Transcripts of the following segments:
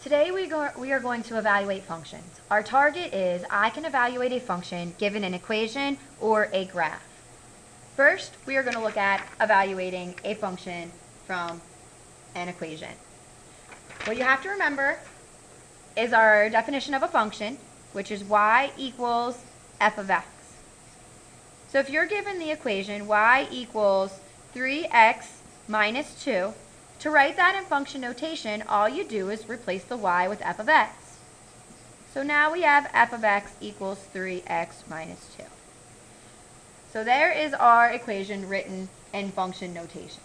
Today we are going to evaluate functions. Our target is I can evaluate a function given an equation or a graph. First, we are going to look at evaluating a function from an equation. What you have to remember is our definition of a function, which is y equals f of x. So if you're given the equation y equals 3x minus 2, to write that in function notation, all you do is replace the y with f of x. So now we have f of x equals 3x minus 2. So there is our equation written in function notation.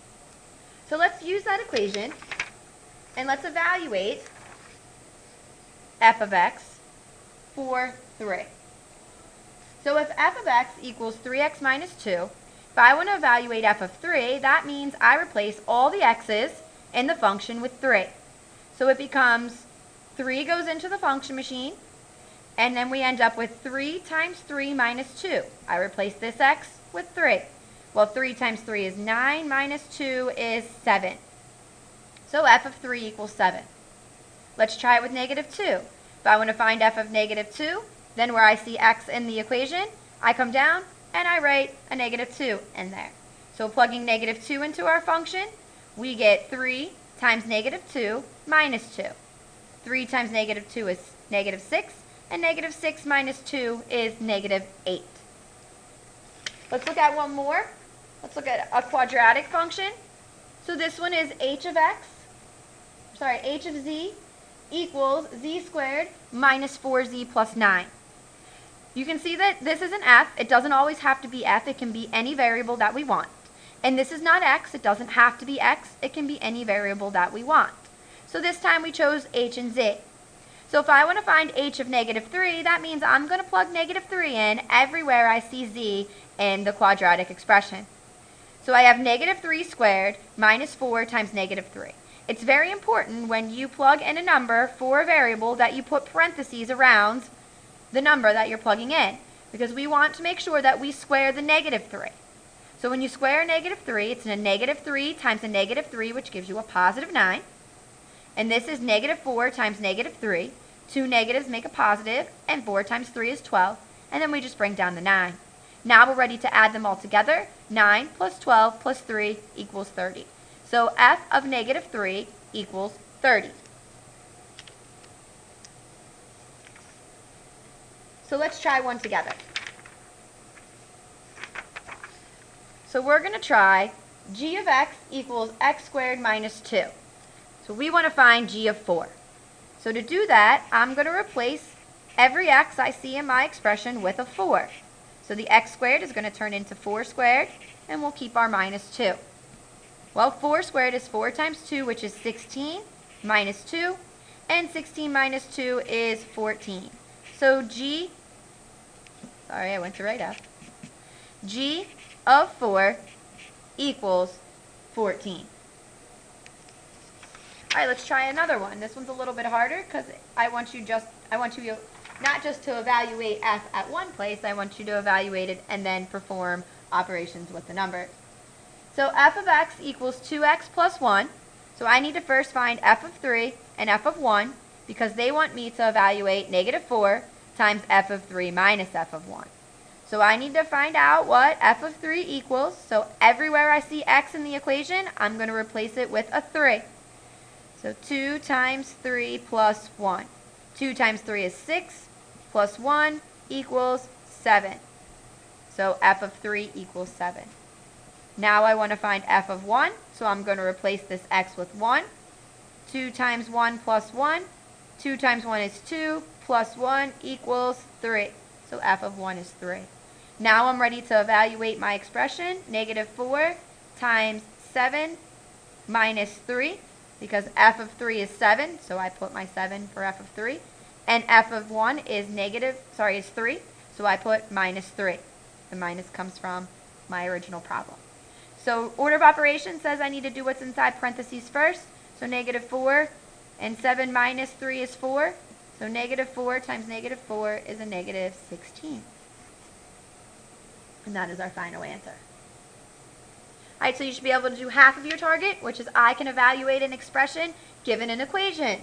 So let's use that equation and let's evaluate f of x for 3. So if f of x equals 3x minus 2, if I want to evaluate f of 3, that means I replace all the x's in the function with 3. So it becomes 3 goes into the function machine, and then we end up with 3 times 3 minus 2. I replace this x with 3. Well, 3 times 3 is 9, minus 2 is 7. So f of 3 equals 7. Let's try it with negative 2. If I want to find f of negative 2, then where I see x in the equation, I come down and I write a negative 2 in there. So plugging negative 2 into our function, we get 3 times negative 2 minus 2. 3 times negative 2 is negative 6, and negative 6 minus 2 is negative 8. Let's look at one more. Let's look at a quadratic function. So this one is h of z equals z squared minus 4z plus 9. You can see that this is an f. It doesn't always have to be f. It can be any variable that we want. And this is not x. It doesn't have to be x. It can be any variable that we want. So this time we chose h and z. So if I want to find h of negative 3, that means I'm going to plug negative 3 in everywhere I see z in the quadratic expression. So I have negative 3 squared minus 4 times negative 3. It's very important when you plug in a number for a variable that you put parentheses around the number that you're plugging in, because we want to make sure that we square the negative 3. So when you square negative 3, it's a negative 3 times a negative 3, which gives you a positive 9. And this is negative 4 times negative 3. Two negatives make a positive, and 4 times 3 is 12. And then we just bring down the 9. Now we're ready to add them all together. 9 plus 12 plus 3 equals 30. So f of negative 3 equals 30. So let's try one together. So we're going to try g of x equals x squared minus 2. So we want to find g of 4. So to do that, I'm going to replace every x I see in my expression with a 4. So the x squared is going to turn into 4 squared, and we'll keep our minus 2. Well, 4 squared is 4 times 2, which is 16, minus 2, and 16 minus 2 is 14. So g of 4 equals 14. All right, let's try another one. This one's a little bit harder because I want you not just to evaluate f at one place, I want you to evaluate it and then perform operations with the numbers. So f of x equals 2x plus 1. So I need to first find f of 3 and f of 1 because they want me to evaluate negative 4 times f of 3 minus f of 1. So I need to find out what f of 3 equals. So everywhere I see x in the equation, I'm going to replace it with a 3. So 2 times 3 plus 1. 2 times 3 is 6, plus 1 equals 7. So f of 3 equals 7. Now I want to find f of 1, so I'm going to replace this x with 1. 2 times 1 plus 1. 2 times 1 is 2, plus 1 equals 3. So f of 1 is 3. Now I'm ready to evaluate my expression. Negative 4 times 7 minus 3, because f of 3 is 7, so I put my 7 for f of 3. And f of 1 is 3, so I put minus 3. The minus comes from my original problem. So order of operations says I need to do what's inside parentheses first. So negative 4 and 7 minus 3 is 4. So negative 4 times negative 4 is a negative 16. And that is our final answer. All right, so you should be able to do half of your target, which is I can evaluate an expression given an equation.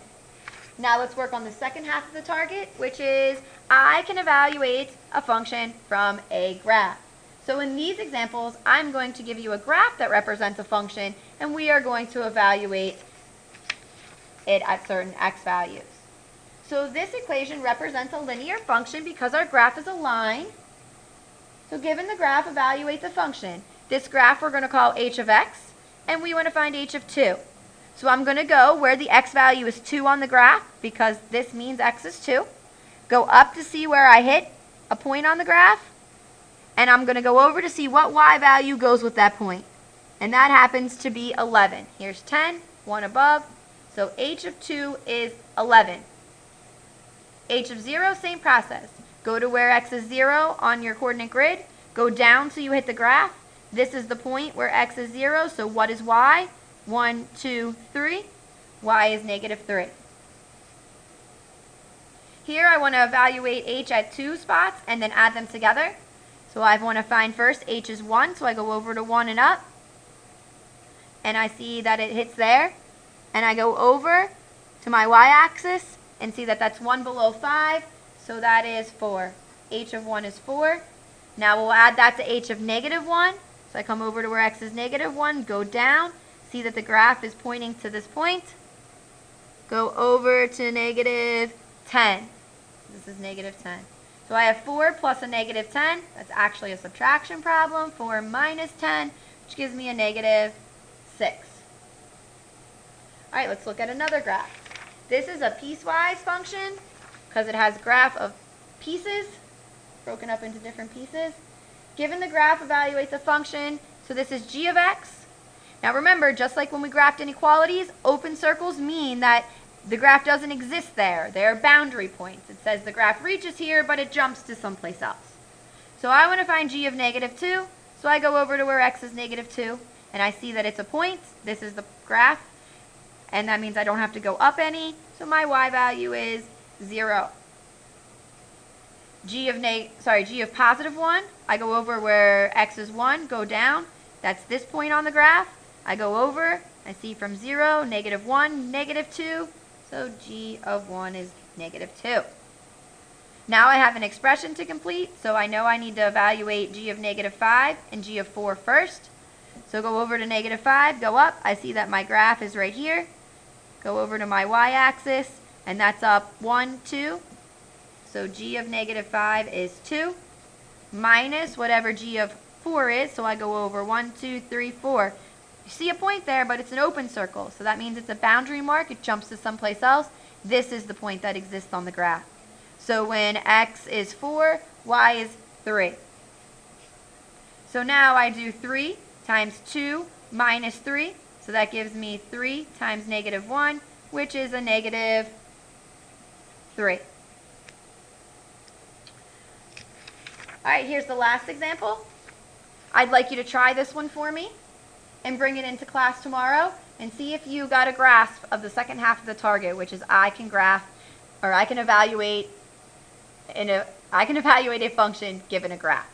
Now let's work on the second half of the target, which is I can evaluate a function from a graph. So in these examples, I'm going to give you a graph that represents a function, and we are going to evaluate it at certain x values. So this equation represents a linear function because our graph is a line. So given the graph, evaluate the function. This graph we're going to call h of x, and we want to find h of 2. So I'm going to go where the x value is 2 on the graph, because this means x is 2. Go up to see where I hit a point on the graph, and I'm going to go over to see what y value goes with that point. And that happens to be 11. Here's 10, 1 above. So h of 2 is 11. H of 0, same process. Go to where x is 0 on your coordinate grid. Go down till you hit the graph. This is the point where x is 0, so what is y? 1, 2, 3. Y is negative 3. Here I want to evaluate h at 2 spots and then add them together. So I want to find first h is 1, so I go over to 1 and up. And I see that it hits there. And I go over to my y-axis and see that that's 1 below 5, so that is 4. H of 1 is 4. Now we'll add that to h of negative 1. So I come over to where x is negative 1, go down, see that the graph is pointing to this point. Go over to negative 10. This is negative 10. So I have 4 plus a negative 10. That's actually a subtraction problem. 4 minus 10, which gives me a negative 6. All right, let's look at another graph. This is a piecewise function because it has a graph of pieces broken up into different pieces. Given the graph, evaluate the function. So this is g of x. Now remember, just like when we graphed inequalities, open circles mean that the graph doesn't exist there. They are boundary points. It says the graph reaches here, but it jumps to someplace else. So I want to find g of negative 2. So I go over to where x is negative 2, and I see that it's a point. This is the graph, and that means I don't have to go up any. So my y value is 0. G of positive 1, I go over where x is 1, go down. That's this point on the graph. I go over, I see from 0, negative 1, negative 2. So g of 1 is negative 2. Now I have an expression to complete, so I know I need to evaluate g of negative 5 and g of 4 first. So go over to negative 5, go up. I see that my graph is right here. Go over to my y-axis, and that's up 1, 2. So g of negative 5 is 2, minus whatever g of 4 is. So I go over 1, 2, 3, 4. You see a point there, but it's an open circle. So that means it's a boundary mark. It jumps to someplace else. This is the point that exists on the graph. So when x is 4, y is 3. So now I do 3 times 2 minus 3. So that gives me 3 times negative 1, which is a negative 3. All right, here's the last example. I'd like you to try this one for me and bring it into class tomorrow and see if you got a grasp of the second half of the target, which is I can evaluate a function given a graph.